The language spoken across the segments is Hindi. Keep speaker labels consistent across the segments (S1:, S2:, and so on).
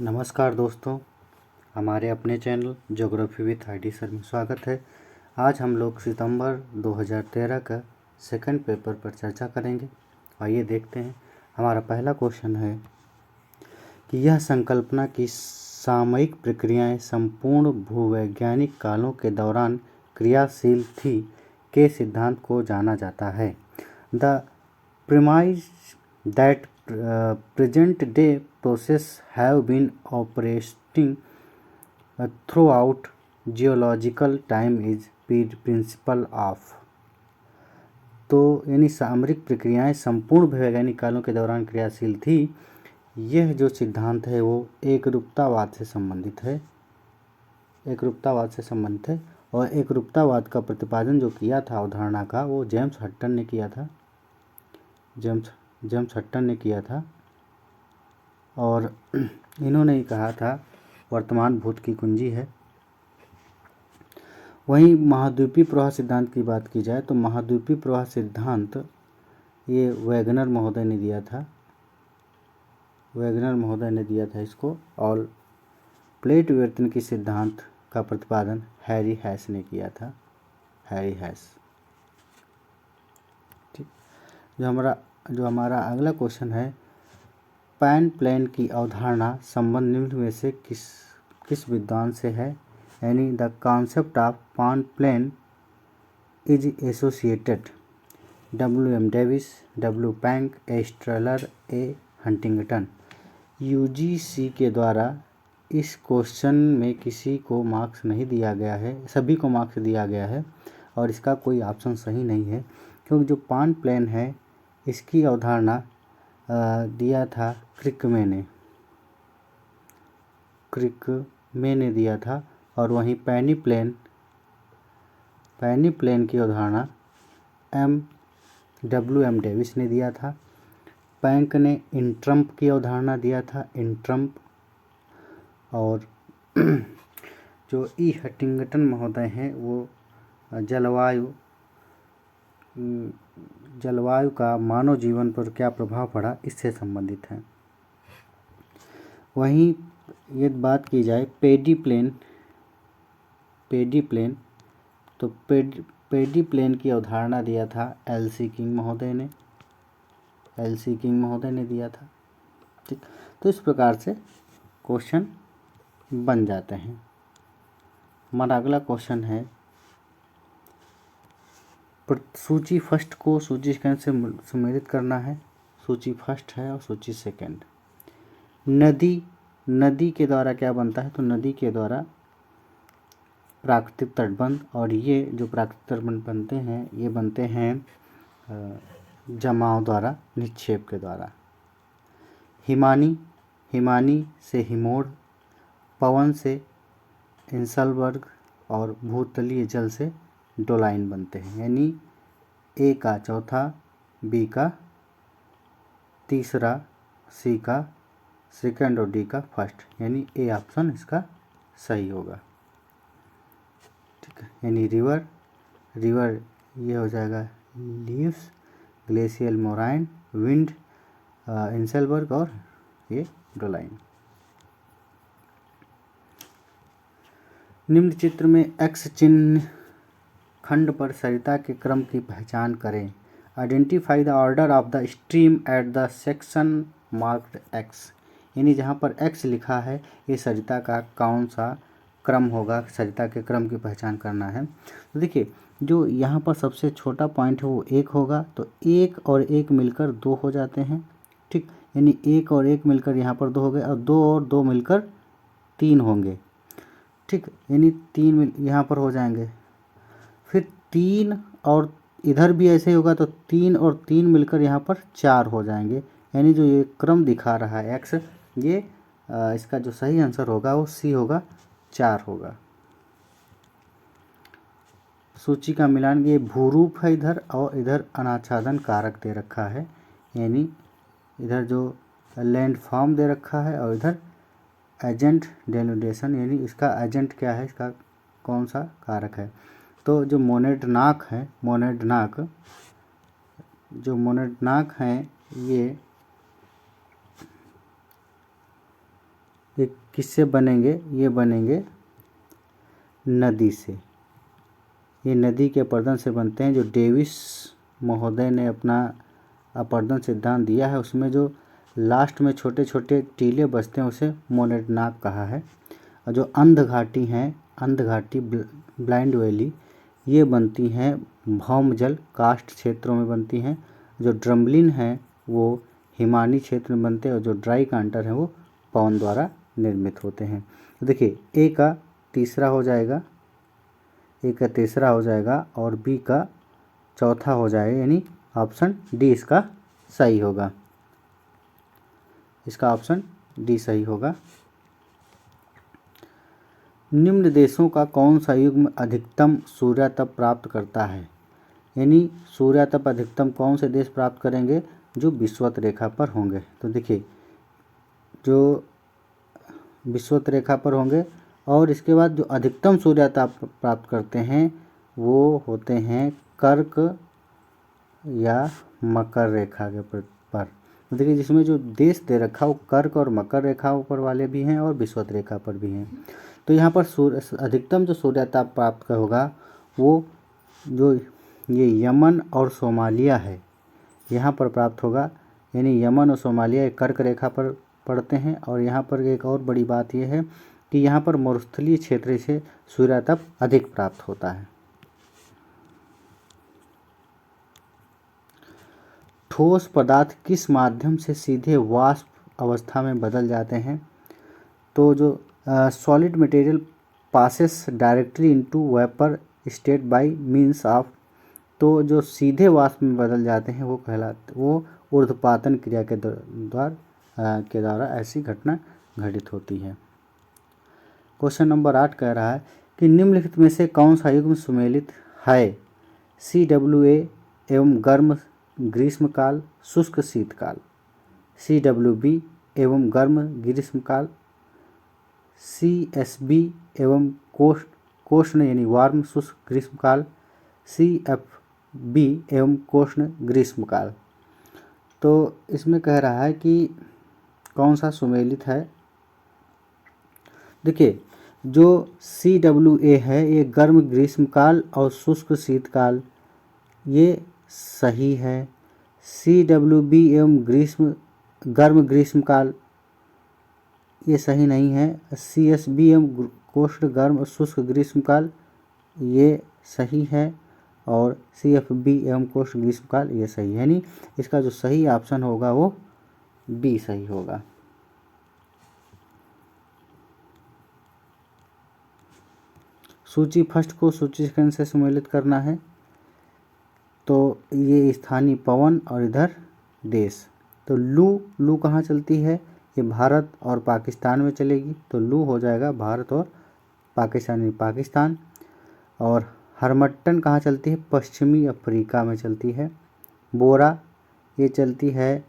S1: नमस्कार दोस्तों, हमारे अपने channel geography with ID sir में स्वागत है। आज हम लोग सितंबर 2013 का सेकंड पेपर पर चर्चा करेंगे। आइए देखते हैं। हमारा पहला क्वेश्चन है कि यह संकल्पना की सामयिक प्रक्रियाएं संपूर्ण भूवैज्ञानिक कालों के दौरान क्रियाशील थी के सिद्धांत को जाना जाता है। The premise that present day process have been operating throughout geological time is principle of। तो यानी सामरिक प्रक्रियाएं संपूर्ण भूवैज्ञानिक कालों के दौरान क्रियाशील थी। यह जो सिद्धांत है वो एकरूपतावाद से संबंधित है। और एकरूपतावाद का प्रतिपादन जो किया था अवधारणा का, वो जेम्स हटन ने किया था। जेम्स हटन ने किया था और इन्होंने ही कहा था वर्तमान भूत की कुंजी है। वहीं महाद्वीपीय प्रवाह सिद्धांत की बात की जाए तो महाद्वीपीय प्रवाह सिद्धांत ये वैगनर महोदय ने दिया था इसको। और प्लेट विवर्तन की सिद्धांत का प्रतिपादन हैरी हैस ने किया था। ठीक, जो हमारा अगला क्वेश्चन है, पैन प्लेन की अवधारणा संबंध निम्न में से किस विद्वान से है। यानी the concept of peneplain is associated W.M. Davis, W. Penck, A Strahler, A Huntington. UGC के द्वारा इस क्वेश्चन में किसी को मार्क्स नहीं दिया गया है, सभी को मार्क्स दिया गया है और इसका कोई ऑप्शन सही नहीं है, क्योंकि जो पैन प्लेन है इसकी अवधारणा दिया था क्रिकमे ने दिया था। और वहीं पैनी प्लेन की अवधारणा W.M. डेविस ने दिया था। पैंक ने इंट्रम्प की अवधारणा दिया था, इंट्रम्प। और जो ई हंटिंगटन महोदय हैं वो जलवायु का मानव जीवन पर क्या प्रभाव पड़ा इससे संबंधित हैं। वहीं ये बात की जाए पेडी तो पेडी प्लेन की अवधारणा दिया था L.C. किंग महोदय ने दिया था। ठीक, तो इस प्रकार से क्वेश्चन बन जाते हैं। हमारा अगला क्वेश्चन है, सूची फर्स्ट को सूची सेकंड से सम्मिलित करना है। सूची फर्स्ट है और सूची सेकंड। नदी के द्वारा क्या बनता है, तो नदी के द्वारा प्राकृतिक तटबंध, और ये जो प्राकृतिक तटबंध बनते हैं ये बनते हैं जमाव द्वारा, निक्षेप के द्वारा। हिमानी से हिमोड़, पवन से इंसलबर्ग और भूतलीय जल से डोलाइन बनते हैं। यानी ए का चौथा, बी का तीसरा, सी का सेकंड और डी का फर्स्ट, यानी ए ऑप्शन इसका सही होगा। ठीक है, यानी रिवर ये हो जाएगा leaves, glacial moraine, wind inselberg और ये डोलाइन। निम्न चित्र में एक्स चिन्ह खंड पर सरिता के क्रम की पहचान करें। Identify the order of the stream at the section marked x. यानी जहाँ पर एक्स लिखा है ये सरिता का कौन सा क्रम होगा, सरिता के क्रम की पहचान करना है। तो देखिए, जो यहाँ पर सबसे छोटा पॉइंट है वो 1 होगा, तो 1 और 1 मिलकर 2 हो जाते हैं। ठीक, यानी 1 और 1 मिलकर यहाँ पर 2 हो गए और 2 और 2 मिलकर 3 होंगे। ठीक, यानी 3 यहाँ पर हो जाएंगे। फिर 3 और इधर भी ऐसे ही होगा, तो 3 और 3 मिलकर यहाँ पर 4 हो जाएंगे। यानी जो ये क्रम दिखा रहा है एक्स, ये इसका जो सही आंसर होगा वो सी होगा, 4 होगा। सूची का मिलान, ये भूरूप है इधर, और इधर अनाच्छादन कारक दे रखा है। यानी इधर जो लैंड फॉर्म दे रखा है और इधर एजेंट डेनुडेशन, यानी इसका एजेंट क्या है, इसका कौन सा कारक है। तो जो मोनेडनाक हैं ये ये किससे बनेंगे? ये बनेंगे नदी से। ये नदी के अपरदन से बनते हैं। जो डेविस महोदय ने अपना अपरदन सिद्धांत दिया है उसमें जो लास्ट में छोटे छोटे टीले बचते हैं उसे मोनेटनाक कहा है। और जो अंध घाटी हैं, अंध घाटी ब्लाइंड वैली, ये बनती हैं भौमजल कास्ट क्षेत्रों में बनती हैं। जो ड्रम्बलिन है वो हिमानी क्षेत्र में बनते हैं और जो ड्राई कांटर है वो पवन द्वारा निर्मित होते हैं। तो देखिए ए का तीसरा हो जाएगा, ए का तीसरा हो जाएगा और बी का चौथा हो जाएगा, यानी ऑप्शन डी इसका सही होगा। इसका ऑप्शन डी सही होगा। निम्न देशों का कौन सा युग्म अधिकतम सूर्यातप प्राप्त करता है? यानी सूर्यातप अधिकतम कौन से देश प्राप्त करेंगे? जो विषुवत रेखा पर होंगे। तो देखिए जो विषुवत रेखा पर होंगे और इसके बाद जो अधिकतम सूर्यातप प्राप्त करते हैं वो होते हैं कर्क या मकर रेखा के पर। देखिए जिसमें जो देश दे रखा वो कर्क और मकर रेखाओं पर वाले भी हैं और विषुवत रेखा पर भी हैं। तो यहाँ पर अधिकतम जो सूर्यातप प्राप्त होगा वो जो ये यमन और सोमालिया है यहाँ पर प्राप्त होगा। यानी यमन और सोमालिया कर्क रेखा पर पड़ते हैं। और यहाँ पर एक और बड़ी बात यह है कि यहाँ पर मरुस्थलीय क्षेत्र से सूर्यातप अधिक प्राप्त होता है। ठोस पदार्थ किस माध्यम से सीधे वाष्प अवस्था में बदल जाते हैं? तो जो solid material passes directly into vapour state by means of, तो जो सीधे वाष्प में बदल जाते हैं वो कहलाते, वो ऊर्ध्वपातन क्रिया के द्वारा ऐसी घटना घटित होती है। क्वेश्चन नंबर 8 कह रहा है कि निम्नलिखित में से कौन सा युग्म सुमेलित है? CWA एवं गर्म ग्रीष्मकाल शुष्क शीतकाल, CWB एवं गर्म ग्रीष्मकाल, CSB एवं कोष्ण यानी वार्म शुष्क ग्रीष्मकाल, CFB एवं कोष्ण ग्रीष्मकाल। तो इसमें कह रहा है कि कौन सा सुमेलित है। देखिए जो CWA है ये गर्म ग्रीष्मकाल और शुष्क शीतकाल ये सही है। CWB एवं गर्म ग्रीष्मकाल ये सही नहीं है। CSB एवं कोष्ण गर्म और शुष्क ग्रीष्मकाल ये सही है। और CFB एवं कोष्ण ग्रीष्मकाल ये सही है। यानी इसका जो सही ऑप्शन होगा वो बी सही होगा। सूची फर्स्ट को सूची सेकंड से सम्मिलित करना है। तो ये स्थानीय पवन और इधर देश। तो लू कहाँ चलती है? ये भारत और पाकिस्तान में चलेगी। तो लू हो जाएगा भारत और पाकिस्तान पाकिस्तान। और हरमट्टन कहाँ चलती है? पश्चिमी अफ्रीका में चलती है। बोरा ये चलती है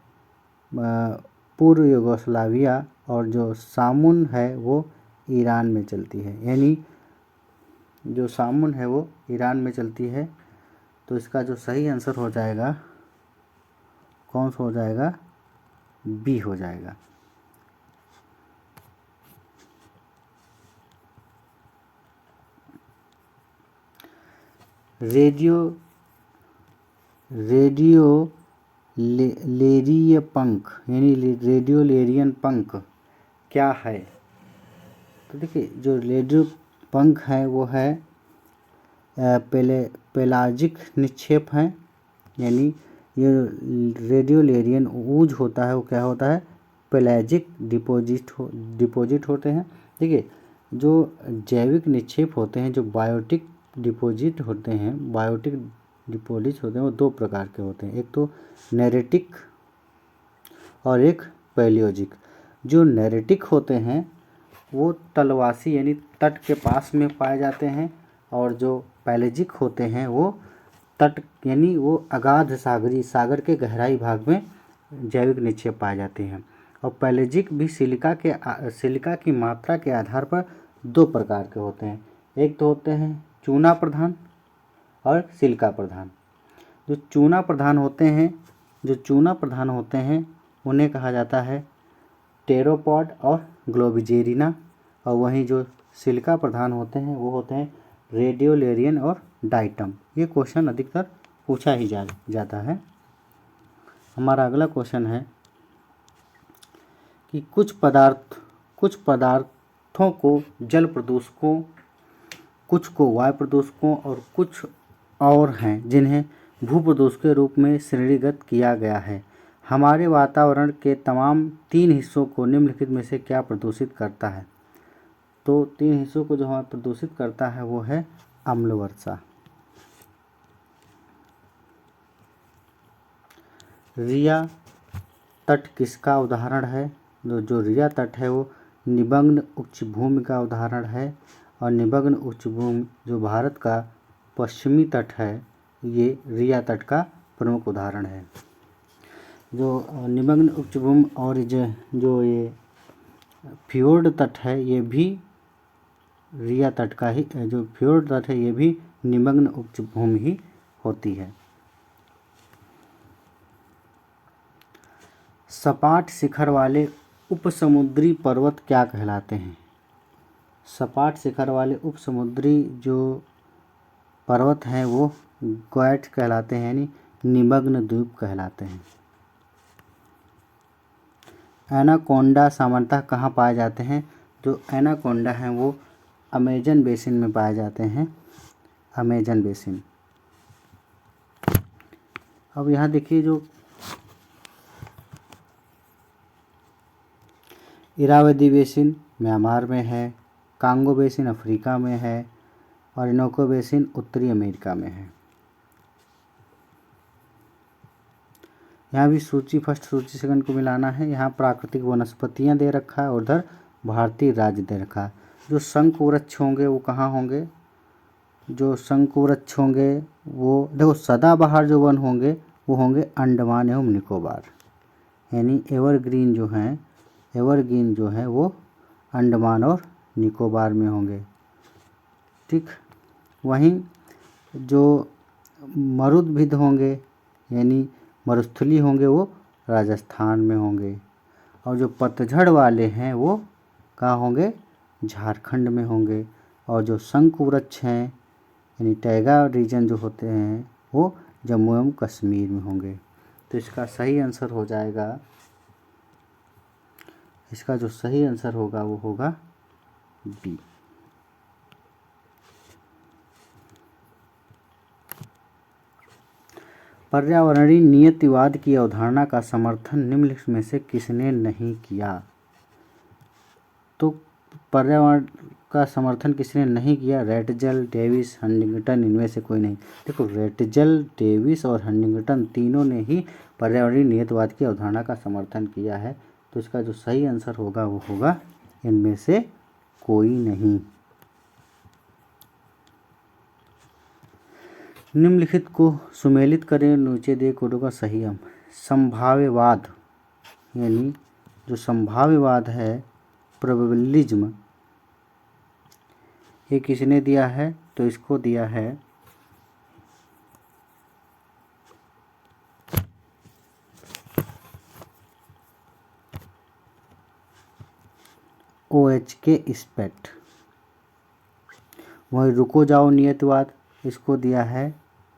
S1: पूर्व यूगोस्लाविया। और जो सामुन है वो ईरान में चलती है। यानी जो सामुन है वो ईरान में चलती है। तो इसका जो सही आंसर हो जाएगा कौन सा हो जाएगा? बी हो जाएगा। लेरिय पंख यानी रेडियोलेरियन पंख क्या है? तो देखिए जो रेडियो पंख है वो है पेलाजिक निक्षेप हैं। यानी ये रेडियोलेरियन ऊज होता है वो क्या होता है? पेलाजिक डिपोजिट होते हैं। देखिए जो जैविक निक्षेप होते हैं, जो बायोटिक डिपोजिट होते हैं, वो दो प्रकार के होते हैं। एक तो नेरेटिक और एक पैलियोजिक। जो नेरेटिक होते हैं वो तलवासी यानी तट के पास में पाए जाते हैं। और जो पैलेजिक होते हैं वो तट यानी वो अगाध सागर के गहराई भाग में जैविक निक्षेप पाए जाते हैं। और पैलेजिक भी सिलिका की मात्रा के आधार पर दो प्रकार के होते हैं। एक तो होते हैं चूना प्रधान और सिलिका प्रधान। जो चूना प्रधान होते हैं उन्हें कहा जाता है टेरोपॉड और ग्लोबिजेरिना। और वहीं जो सिलिका प्रधान होते हैं वो होते हैं रेडियोलेरियन और डाइटम। ये क्वेश्चन अधिकतर पूछा ही जाता है। हमारा अगला क्वेश्चन है कि कुछ पदार्थों को जल प्रदूषकों, कुछ को वायु प्रदूषकों और कुछ और हैं जिन्हें भू प्रदूषक के रूप में श्रेणीगत किया गया है। हमारे वातावरण के तमाम 3 हिस्सों को निम्नलिखित में से क्या प्रदूषित करता है? तो 3 हिस्सों को जो हमें प्रदूषित करता है वो है अम्ल वर्षा। रिया तट किसका उदाहरण है? जो रिया तट है वो निमग्न उच्चभूमि का उदाहरण है। और निमग्न उच्चभूमि जो भारत का पश्चिमी तट है ये रिया तट का प्रमुख उदाहरण है। जो निमग्न उच्चभूमि और जो ये फ्योर्ड तट है ये भी रिया तट का ही, जो फ्योर्ड तट है ये भी निमग्न उच्चभूमि ही होती है। सपाट शिखर वाले उपसमुद्री पर्वत क्या कहलाते हैं? सपाट शिखर वाले उपसमुद्री जो पर्वत हैं वो ग्वाइट कहलाते हैं, यानी निमग्न द्वीप कहलाते हैं। एनाकोंडा सामान्यतः कहाँ पाए जाते हैं? जो एनाकोंडा हैं वो अमेजन बेसिन में पाए जाते हैं, अमेजन बेसिन। अब यहाँ देखिए जो इरावदी बेसिन म्यांमार में है, कांगो बेसिन अफ्रीका में है, ऑरिनोको बेसिन उत्तरी अमेरिका में है। यहाँ भी सूची फर्स्ट सूची सेकंड को मिलाना है। यहाँ प्राकृतिक वनस्पतियाँ दे रखा है और उधर भारतीय राज्य दे रखा है। जो शंकु वृक्ष होंगे वो कहाँ होंगे? जो शंकु वृक्ष होंगे वो देखो सदाबहार जो वन होंगे वो होंगे अंडमान एवं निकोबार, यानी एवरग्रीन जो हैं, एवरग्रीन जो है वो अंडमान और निकोबार में होंगे। ठीक, वहीं जो मरुद्भिद होंगे यानी मरुस्थली होंगे वो राजस्थान में होंगे। और जो पतझड़ वाले हैं वो कहाँ होंगे? झारखंड में होंगे। और जो शंकु वृक्ष हैं यानी टैगा रीजन जो होते हैं वो जम्मू एवं कश्मीर में होंगे। तो इसका सही आंसर हो जाएगा, इसका जो सही आंसर होगा वो होगा बी। पर्यावरणीय नियतिवाद की अवधारणा का समर्थन निम्नलिखित में से किसने नहीं किया? तो पर्यावरण का समर्थन किसने नहीं किया? रेटजल, डेविस, हंटिंगटन, इनमें से कोई नहीं। देखो रेटजल, डेविस और हंटिंगटन तीनों ने ही पर्यावरणीय नियतिवाद की अवधारणा का समर्थन किया है। तो इसका जो सही आंसर होगा वो होगा इनमें से कोई नहीं। निम्नलिखित को सुमेलित करें, नीचे दिए कोडों का सही अंक। संभाव्यवाद यानी जो संभाव्यवाद है, प्रोबेबिलिज्म, ये किसने दिया है? तो इसको दिया है OHK स्पेक्ट। वही रुको जाओ नियतिवाद, इसको दिया है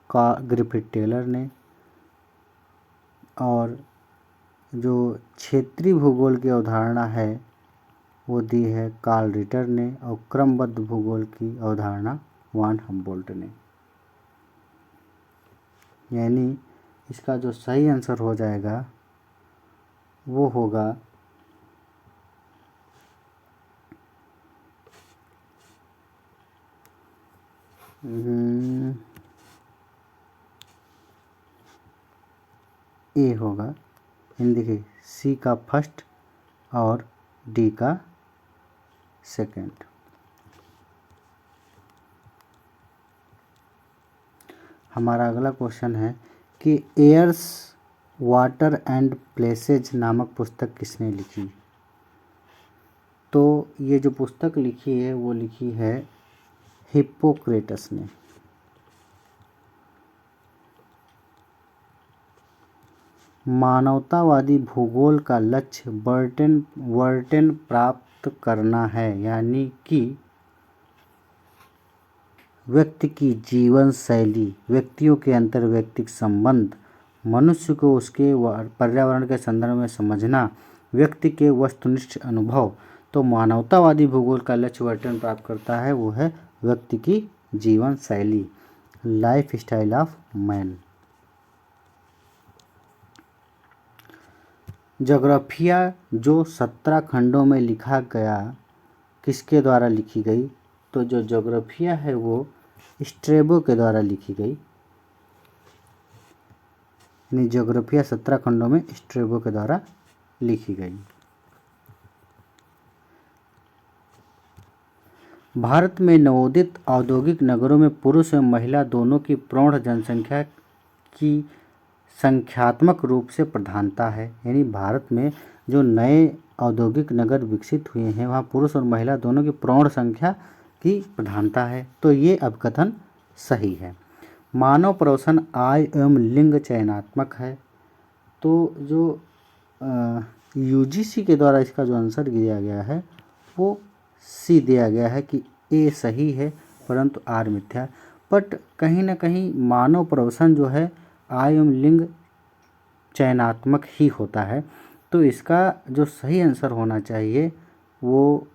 S1: ग्रिफिथ टेलर ने। और जो क्षेत्रीय भूगोल की अवधारणा है वो दी है कार्ल रिटर ने। और क्रमबद्ध भूगोल की अवधारणा वान हम्बोल्ट ने। यानी इसका जो सही आंसर हो जाएगा वो होगा ए होगा। इन देखिए सी का फर्स्ट और डी का सेकंड। हमारा अगला क्वेश्चन है कि एयर्स वाटर एंड प्लेसेज नामक पुस्तक किसने लिखी? तो ये जो पुस्तक लिखी है वो लिखी है हिप्पोक्रेटस ने। मानवतावादी भूगोल का लक्ष्य वर्टेन प्राप्त करना है, यानी कि व्यक्ति की जीवन शैली, व्यक्तियों के अंतर्वैयक्तिक संबंध, मनुष्य को उसके पर्यावरण के संदर्भ में समझना, व्यक्ति के वस्तुनिष्ठ अनुभव। तो मानवतावादी भूगोल का लक्ष्य वर्टेन प्राप्त करता है, वो है व्यक्ति की जीवन शैली, लाइफ स्टाइल ऑफ मैन। ज्योग्राफिया जो 17 खंडों में लिखा गया, किसके द्वारा लिखी गई? तो जो ज्योग्राफिया है वो स्ट्रैबो के द्वारा लिखी गई, यानी ज्योग्राफिया 17 खंडों में स्ट्रैबो के द्वारा लिखी गई। भारत में नवोदित औद्योगिक नगरों में पुरुष एवं महिला दोनों की प्रौढ़ जनसंख्या की संख्यात्मक रूप से प्रधानता है, यानी भारत में जो नए औद्योगिक नगर विकसित हुए हैं वहाँ पुरुष और महिला दोनों की प्रौढ़ संख्या की प्रधानता है। तो ये अवकथन सही है। मानव प्रवसन आय एवं लिंग चयनात्मक है। तो जो यूजीसी के द्वारा इसका जो आंसर दिया गया है वो सी दिया गया है कि ए सही है, परंतु आर मिथ्या। बट कहीं ना कहीं मानव प्रवसन जो है आय एवं लिंग चयनात्मक ही होता है, तो इसका जो सही आंसर होना चाहिए वो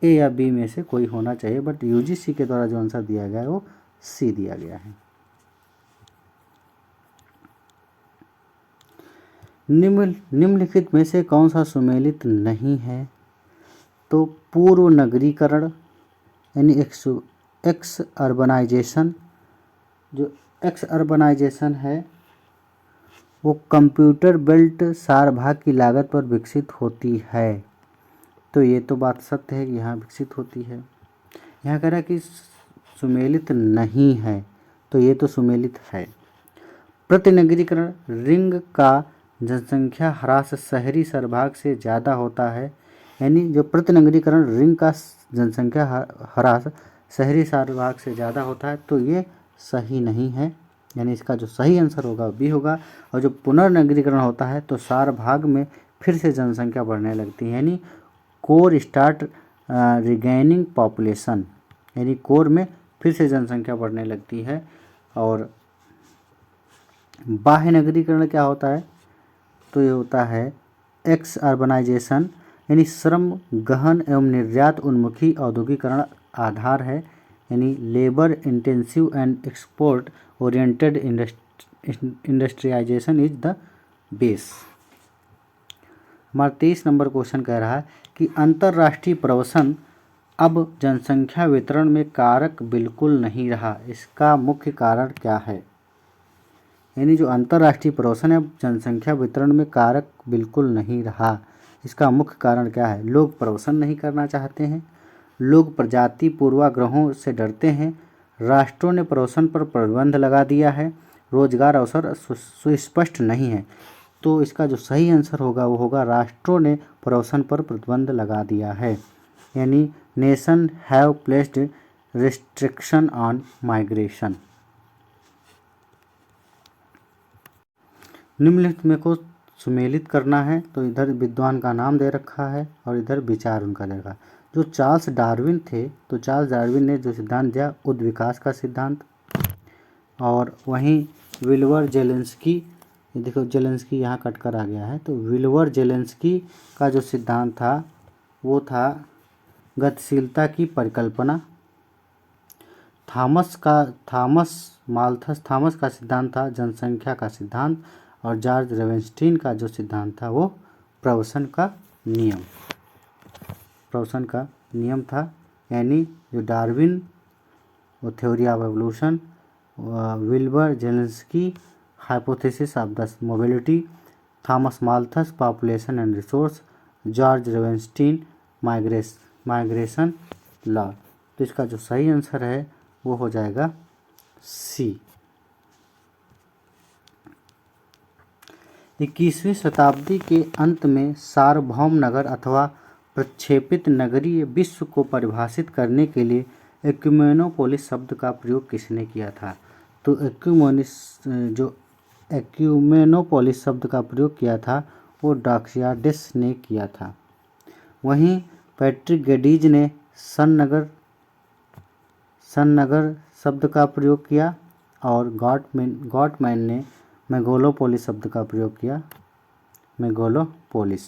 S1: ए या बी में से कोई होना चाहिए, बट यूजीसी के द्वारा जो आंसर दिया गया है वो सी दिया गया है। निम्नलिखित में से कौन सा सुमेलित नहीं है? तो पूर्व नगरीकरण यानी एक्स अर्बनाइजेशन, जो एक्स अर्बनाइजेशन है वो कंप्यूटर बेल्ट सारभाग की लागत पर विकसित होती है। तो ये तो बात सत्य है कि यहाँ विकसित होती है। यहाँ कह रहा है कि सुमेलित नहीं है, तो ये तो सुमेलित है। प्रतिनगरीकरण रिंग का जनसंख्या ह्रास शहरी सरभाग से ज़्यादा होता है, यानी जो प्रतिनगरीकरण रिंग का जनसंख्या ह्रास शहरी सरभाग से ज़्यादा होता है, तो ये सही नहीं है, यानी इसका जो सही आंसर होगा बी होगा। और जो पुनर्नगरीकरण होता है तो सार भाग में फिर से जनसंख्या बढ़ने लगती है, यानी कोर स्टार्ट रिगेनिंग पॉपुलेशन, यानी कोर में फिर से जनसंख्या बढ़ने लगती है। और बाह्य नगरीकरण क्या होता है? तो ये होता है एक्स अर्बनाइजेशन, यानी श्रम गहन एवं निर्यात उन्मुखी औद्योगिकरण आधार है, यानी labour intensive and export oriented industrialisation is the base. हमारा 23 नंबर क्वेश्चन कह रहा है कि अंतर्राष्ट्रीय प्रवसन अब जनसंख्या वितरण में कारक बिल्कुल नहीं रहा, इसका मुख्य कारण क्या है? यानी जो अंतर्राष्ट्रीय प्रवसन है अब जनसंख्या वितरण में कारक बिल्कुल नहीं रहा, इसका मुख्य कारण क्या है? लोग प्रवसन नहीं करना चाहते हैं, लोग प्रजाति पूर्वाग्रहों से डरते हैं, राष्ट्रों ने प्रवसन पर प्रतिबंध लगा दिया है, रोजगार अवसर सुस्पष्ट नहीं है। तो इसका जो सही आंसर होगा वो होगा राष्ट्रों ने प्रवसन पर प्रतिबंध लगा दिया है, यानी nation have placed restriction on migration. निम्नलिखित में को सुमेलित करना है, तो इधर विद्वान का नाम दे रखा है और इधर विचार उनका दे रखा। जो चार्ल्स डार्विन थे, तो चार्ल्स डार्विन ने जो सिद्धांत दिया उद्विकास का सिद्धांत, और वहीं विल्बर जेलेंस्की, ये देखो जेलेंस्की यहाँ कट कर आ गया है, तो विल्बर जेलेंस्की का जो सिद्धांत था वो था गतिशीलता की परिकल्पना। थॉमस का सिद्धांत था जनसंख्या का सिद्धांत, और जॉर्ज रेवेनस्टीन का जो सिद्धांत था वो प्रवसन का नियम था। यानी जो डार्विन वो theory of evolution, Wilbur Zelinsky hypothesis of the mobility, Thomas Malthus population and resource, George Ravenstein migration law. तो इसका जो सही आंसर है वो हो जाएगा सी। 21वीं शताब्दी के अंत में सार्वभौम नगर अथवा प्रक्षेपित नगरीय विश्व को परिभाषित करने के लिए एक्यूमेनोपोलिस शब्द का प्रयोग किसने किया था? तो एक्यूमेनोपोलिस शब्द का प्रयोग किया था वो ड्राक्सियाडिस ने किया था। वहीं पैट्रिक गेडीज ने सन नगर शब्द का प्रयोग किया और गॉटमैन ने मेगालोपोलिस शब्द का प्रयोग किया, मेगालोपोलिस।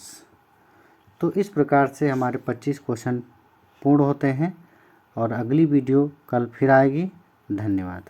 S1: तो इस प्रकार से हमारे 25 क्वेश्चन पूर्ण होते हैं और अगली वीडियो कल फिर आएगी। धन्यवाद।